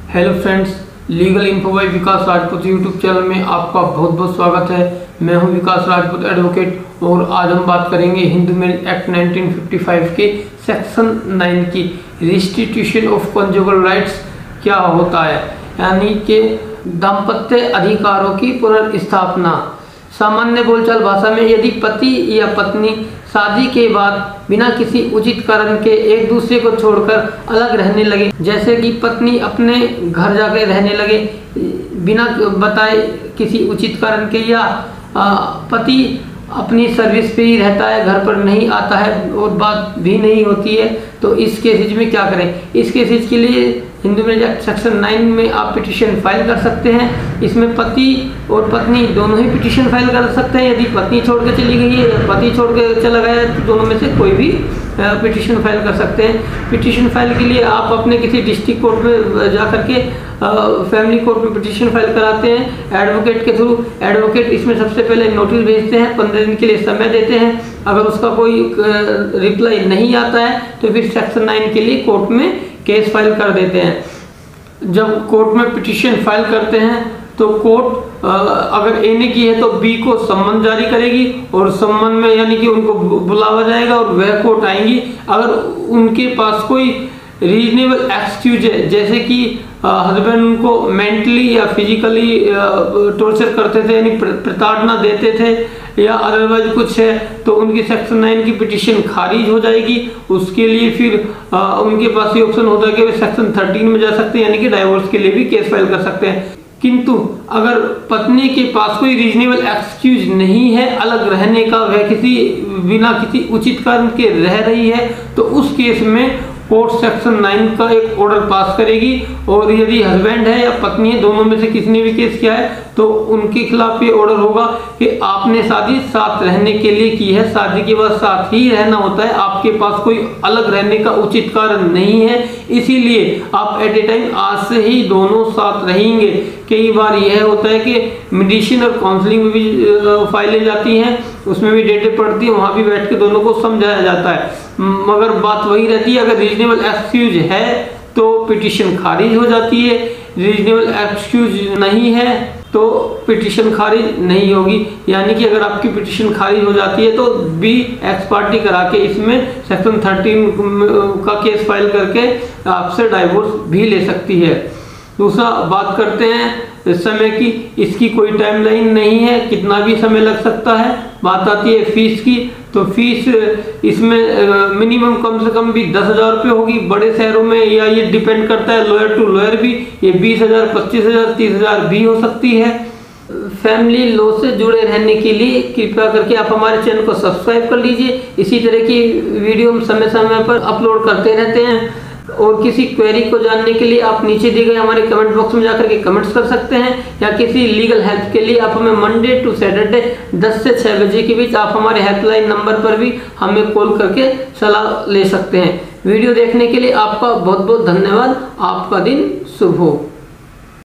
Hello friends, legal info by Vikas Rajput YouTube channel में आपका बहुत बहुत स्वागत है। मैं हूं विकास राजपूत एडवोकेट और आज हम बात करेंगे हिंदू मैरिज एक्ट 1955 के सेक्शन 9 की रिस्टिट्यूशन ऑफ कॉन्जुगल राइट्स क्या होता है, यानी कि दाम्पत्य अधिकारों की पुनर्स्थापना। सामान्य बोलचाल भाषा में यदि पति या पत्नी शादी के बाद बिना किसी उचित कारण के एक दूसरे को छोड़कर अलग रहने लगे, जैसे कि पत्नी अपने घर जाकर रहने लगे बिना बताए किसी उचित कारण के, या पति अपनी सर्विस पे ही रहता है, घर पर नहीं आता है और बात भी नहीं होती है, तो इस केसेज में क्या करें। इस केसेज के लिए हिंदू मैरिज एक्ट सेक्शन 9 में आप पिटीशन फाइल कर सकते हैं। इसमें पति और पत्नी दोनों ही पिटीशन फाइल कर सकते हैं। यदि पत्नी छोड़ के चली गई है या पति छोड़ के चला गया है तो दोनों में से कोई भी पिटीशन फाइल कर सकते हैं। पिटीशन फाइल के लिए आप अपने किसी डिस्ट्रिक्ट कोर्ट में जा करके फैमिली कोर्ट में पिटीशन फाइल कराते हैं एडवोकेट के थ्रू। एडवोकेट इसमें सबसे पहले नोटिस भेजते हैं, 15 दिन के लिए समय देते हैं। अगर उसका कोई रिप्लाई नहीं आता है तो फिर सेक्शन 9 के लिए कोर्ट में केस फाइल कर देते हैं। जब कोर्ट में पिटीशन फाइल करते हैं तो कोर्ट अगर ए ने की है तो बी को सम्मन जारी करेगी और सम्मन में यानी कि उनको बुलावा जाएगा और वह कोर्ट आएंगी। अगर उनके पास कोई रीजनेबल एक्सक्यूज है, जैसे कि हस्बैंड उनको मेंटली या फिजिकली टॉर्चर करते थे, यानी प्रताड़ना देते थे या अदरवाइज कुछ है, तो उनकी सेक्शन 9 की पिटीशन खारिज हो जाएगी। उसके लिए फिर उनके पास ये ऑप्शन होता है कि वे सेक्शन 13 में जा सकते हैं, यानी कि डाइवोर्स के लिए भी केस फाइल कर सकते हैं। किंतु अगर पत्नी के पास कोई रीजनेबल एक्सक्यूज नहीं है अलग रहने का, वह बिना किसी उचित कारण के रह रही है, तो उस केस में कोर्ट सेक्शन 9 का एक ऑर्डर पास करेगी। और यदि हस्बैंड है या पत्नी है, दोनों में से किसी ने भी केस किया है, तो उनके खिलाफ ये ऑर्डर होगा कि आपने शादी साथ रहने के लिए की है, शादी के बाद साथ ही रहना होता है, आपके पास कोई अलग रहने का उचित कारण नहीं है, इसीलिए आप एट ए टाइम आज से ही दोनों साथ रहेंगे। कई बार यह होता है कि मेडिसिन और काउंसलिंग में भी फाइलें जाती हैं, उसमें भी डेटें पड़ती हैं, वहाँ भी बैठ के दोनों को समझाया जाता है। मगर बात वही रहती है, अगर रीजनेबल एक्सक्यूज है तो पिटीशन खारिज हो जाती है, रीजनेबल एक्सक्यूज नहीं है तो पिटीशन खारिज नहीं होगी। यानी कि अगर आपकी पिटीशन खारिज हो जाती है तो बी एक्स पार्टी करा के इसमें सेक्शन 13 का केस फाइल करके आपसे डाइवोर्स भी ले सकती है। दूसरा बात करते हैं समय की। इसकी कोई टाइमलाइन नहीं है, कितना भी समय लग सकता है। बात आती है फीस की, तो फीस इसमें मिनिमम कम से कम भी 10,000 रुपये होगी बड़े शहरों में, या ये डिपेंड करता है लॉयर टू लॉयर भी, ये 20,000, 25,000, 30,000 भी हो सकती है। फैमिली लॉ से जुड़े रहने के लिए कृपया करके आप हमारे चैनल को सब्सक्राइब कर लीजिए। इसी तरह की वीडियो हम समय समय पर अपलोड करते रहते हैं। और किसी क्वेरी को जानने के लिए आप नीचे दिए गए हमारे कमेंट बॉक्स में जाकर के कमेंट्स कर सकते हैं, या किसी लीगल हेल्प के लिए आप हमें मंडे टू सैटरडे 10 से 6 बजे के बीच आप हमारे हेल्पलाइन नंबर पर भी हमें कॉल करके सलाह ले सकते हैं। वीडियो देखने के लिए आपका बहुत बहुत धन्यवाद। आपका दिन शुभ हो।